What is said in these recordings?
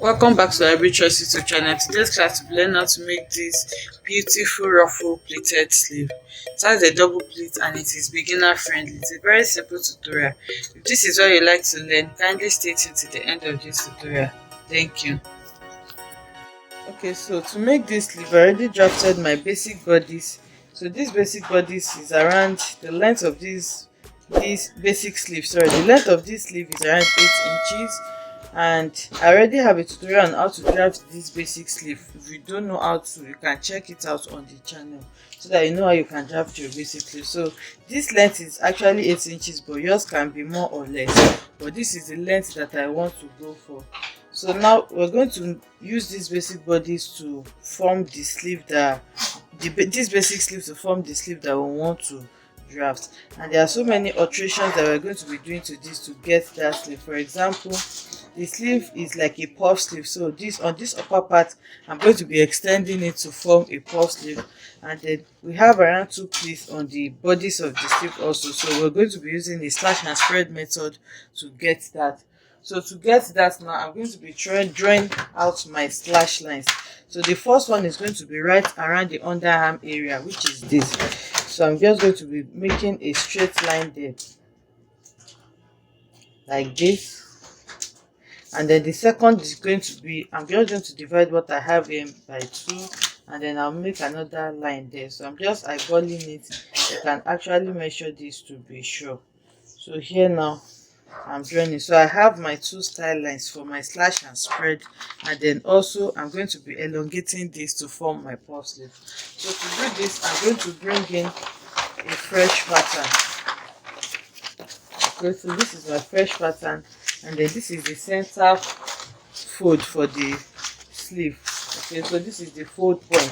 Welcome back to Library Choice YouTube channel. Today's class will learn how to make this beautiful ruffle pleated sleeve. It has a double pleat and it is beginner friendly. It's a very simple tutorial. If this is what you like to learn, kindly stay tuned to the end of this tutorial. Thank you. Okay, so to make this sleeve, I already drafted my basic bodice. So this basic bodice is around the length of this basic sleeve. Sorry, the length of this sleeve is around 8 inches. And I already have a tutorial on how to draft this basic sleeve. If you don't know how to, you can check it out on the channel so that you know how you can draft your basic sleeve. So this length is actually 8 inches, but yours can be more or less, but this is the length that I want to go for. So now we're going to use this basic bodice to form the sleeve this basic sleeve to form the sleeve that we want to draft. And there are so many alterations that we're going to be doing to this to get that sleeve. For example, the sleeve is like a puff sleeve, so this on this upper part I'm going to be extending it to form a puff sleeve. And then we have around 2 pleats on the bodice of the sleeve also, so we're going to be using a slash and spread method to get that. So to get that now, I'm going to be drawing out my slash lines. So the first one is going to be right around the underarm area, which is this. So I'm just going to be making a straight line there like this. And then the second is going to be, I'm just going to divide what I have here by 2, and then I'll make another line there. So I'm just eyeballing it. You can actually measure this to be sure. So here now I'm drawing it. So I have my 2 style lines for my slash and spread, and then also I'm going to be elongating this to form my puff sleeve. So to do this, I'm going to bring in a fresh pattern. Okay, so this is my fresh pattern, and then this is the center fold for the sleeve. Okay, so this is the fold point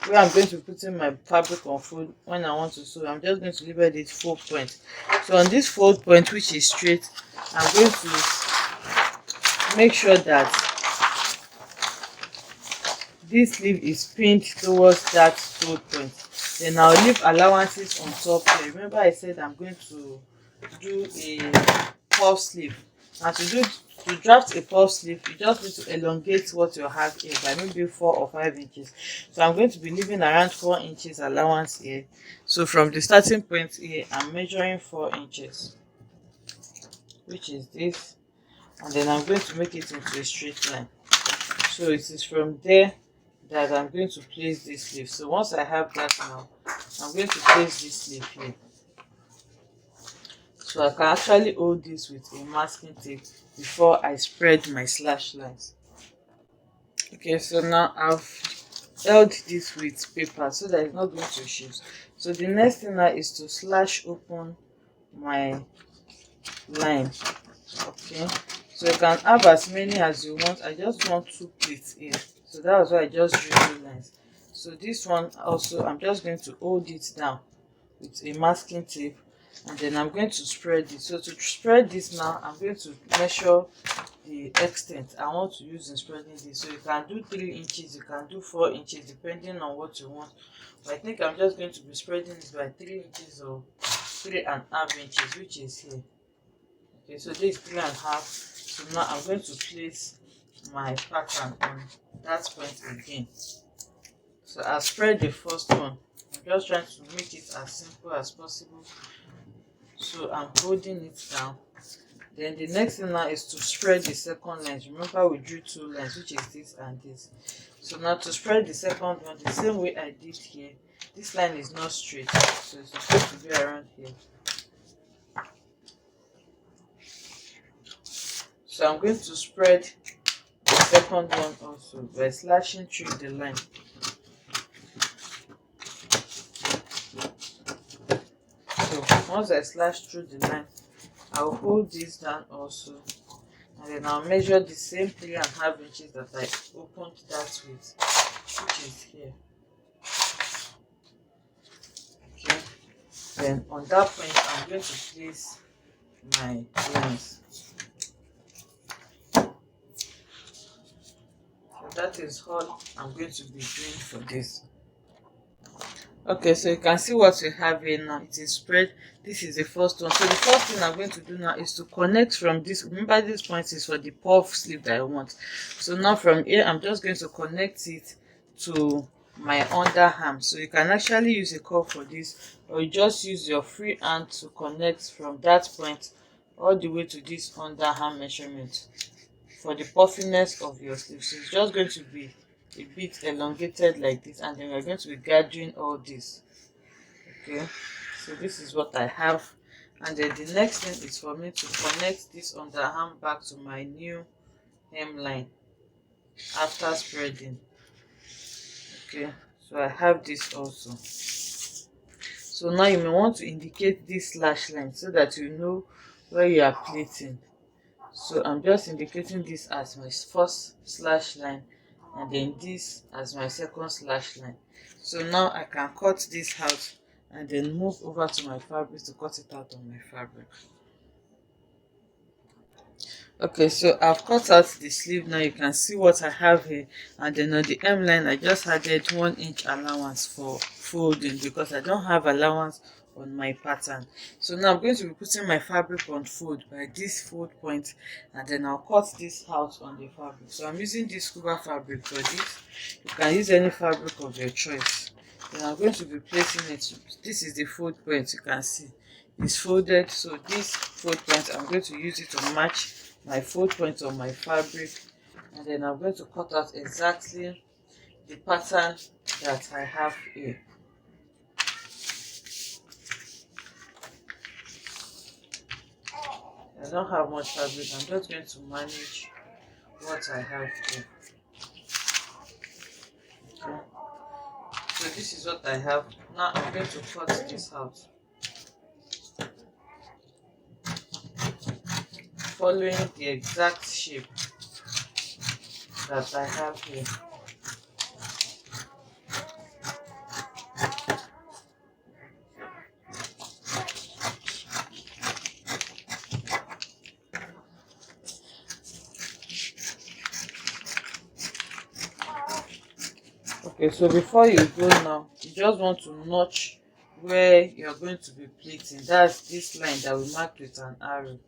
where I'm going to be putting my fabric on fold when I want to sew. I'm just going to label it fold point. So on this fold point, which is straight, I'm going to make sure that this sleeve is pinned towards that fold point. Then I'll leave allowances on top here. Remember I said I'm going to do a puff sleeve, and to draft a puff sleeve, you just need to elongate what you have here by maybe 4 or 5 inches. So I'm going to be leaving around 4 inches allowance here. So from the starting point here, I'm measuring 4 inches, which is this, and then I'm going to make it into a straight line. So it is from there that I'm going to place this sleeve. So once I have that now, I'm going to place this sleeve here. So I can actually hold this with a masking tape before I spread my slash lines. Okay, so now I've held this with paper so that it's not going to shift. So the next thing now is to slash open my line. Okay, so you can have as many as you want. I just want 2 pleats here, so that was why I just drew 2 lines. So this one also, I'm just going to hold it down with a masking tape, and then I'm going to spread it. So to spread this now, I'm going to measure the extent I want to use in spreading this. So you can do 3 inches, you can do 4 inches, depending on what you want. But I think I'm just going to be spreading this by 3 inches or 3.5 inches, which is here. Okay, so this is 3.5. So now I'm going to place my pattern on that point again. So I'll spread the first one. I'm just trying to make it as simple as possible. So I'm holding it down. Then the next thing now is to spread the second line. Remember we drew 2 lines, which is this and this. So now to spread the second one, the same way I did here. This line is not straight, so it's supposed to be around here. So I'm going to spread the second one also by slashing through the line. So once I slash through the line, I'll hold this down also, and then I'll measure the same 3.5 inches that I opened that with, which is here. Okay, then on that point I'm going to place my lines. So that is all I'm going to be doing for this. Okay, so you can see what we have here now. It is spread. This is the first one. So the first thing I'm going to do now is to connect from this. Remember, this point is for the puff sleeve that I want. So now from here, I'm just going to connect it to my underarm. So you can actually use a cup for this, or you just use your free hand to connect from that point all the way to this underarm measurement for the puffiness of your sleeve. So it's just going to be a bit elongated like this, and then we're going to be gathering all this. Okay, so this is what I have, and then the next thing is for me to connect this underarm back to my new hemline after spreading. Okay, so I have this also. So now you may want to indicate this slash line so that you know where you are pleating. So I'm just indicating this as my first slash line, and then this as my second slash line. So now I can cut this out and then move over to my fabric to cut it out on my fabric. Okay, so I've cut out the sleeve. Now you can see what I have here, and then on the hemline I just added 1 inch allowance for folding because I don't have allowance on my pattern. So now I'm going to be putting my fabric on fold by this fold point, and then I'll cut this out on the fabric. So I'm using this scuba fabric for this. You can use any fabric of your choice. Then I'm going to be placing it. This is the fold point. You can see it's folded, so this fold point I'm going to use it to match my fold point on my fabric, and then I'm going to cut out exactly the pattern that I have here. I don't have much fabric. I'm just going to manage what I have here. Okay. So this is what I have. Now I'm going to cut this out, following the exact shape that I have here. Okay, so before you go now, you just want to notch where you're going to be pleating. That's this line that we marked with an arrow.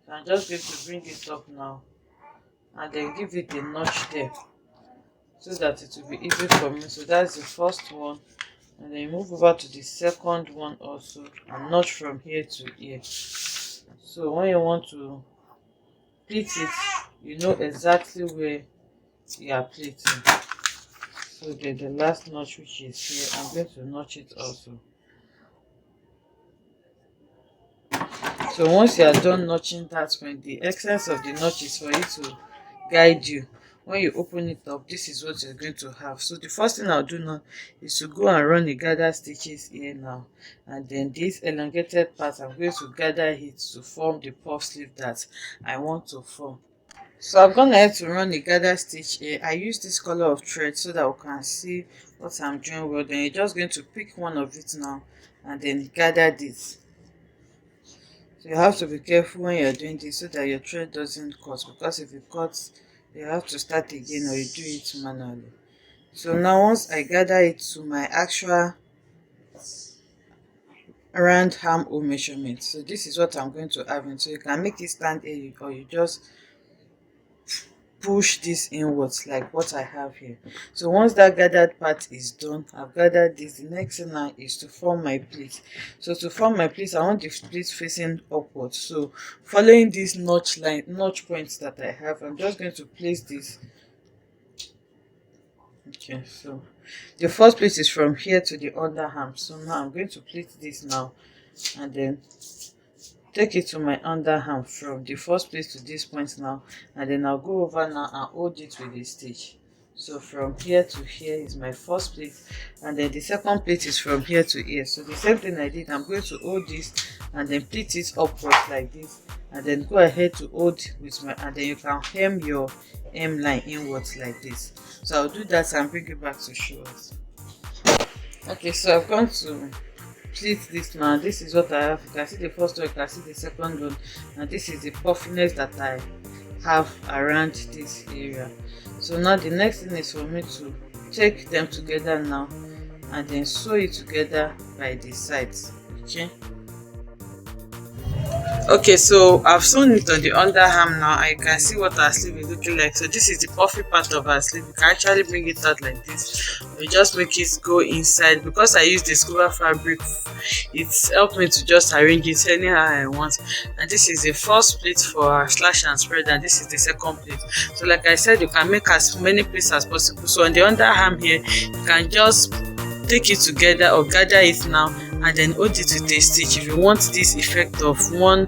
So I'm just going to bring it up now and then give it a notch there so that it will be easy for me. So that's the first one, and then you move over to the second one also and notch from here to here. So when you want to pleat it, you know exactly where you are pleating. So the last notch, which is here, I'm going to notch it also. So once you are done notching that point, the essence of the notch is for you to guide you. When you open it up, this is what you're going to have. So the first thing I'll do now is to go and run the gather stitches here now, and then this elongated part I'm going to gather it to form the puff sleeve that I want to form. So I've gone ahead to run the gather stitch here. I use this color of thread so that we can see what I'm doing well. Then you're just going to pick one of it now and then gather this. So you have to be careful when you're doing this so that your thread doesn't cut, because if it cuts, you have to start again or you do it manually. So now once I gather it to my actual round armhole measurement, so this is what I'm going to have in. So you can make it stand here, or you just push this inwards like what I have here. So once that gathered part is done, I've gathered this. The next thing now is to form my pleat. So to form my pleat, I want the pleat facing upwards. So following this notch points that I have, I'm just going to place this. Okay, so the first pleat is from here to the underarm. So now I'm going to pleat this now, and then take it to my underarm from the first place to this point now, and then I'll go over now and hold it with a stitch. So from here to here is my first pleat, and then the second pleat is from here to here. So the same thing I did, I'm going to hold this and then pleat it upwards like this, and then go ahead to hold with my, and then you can hem your hemline inwards like this. So I'll do that and bring it back to show us. Okay, so I've gone to pleat this now. This is what I have. You can see the first one, you can see the second one, and this is the puffiness that I have around this area. So now the next thing is for me to take them together now and then sew it together by the sides. Okay, so I've sewn it on the underarm now, and you can see what our sleeve is looking like. So this is the puffy part of our sleeve. You can actually bring it out like this. You just make it go inside. Because I use the scuba fabric, it's helped me to just arrange it anyhow I want. And this is the first pleat for our slash and spread, and this is the second pleat. So like I said, you can make as many pleats as possible. So on the underarm here, you can just take it together or gather it now and then hold it with a stitch if you want this effect of one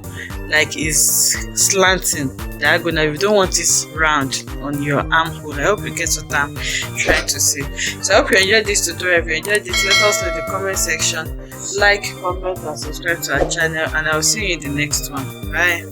like is slanting diagonal. If you don't want it round on your armhole. I hope you get what I'm trying to say. So I hope you enjoyed this tutorial. If you enjoyed it, let us know in the comment section. Like, comment and subscribe to our channel, and I'll see you in the next one. Bye.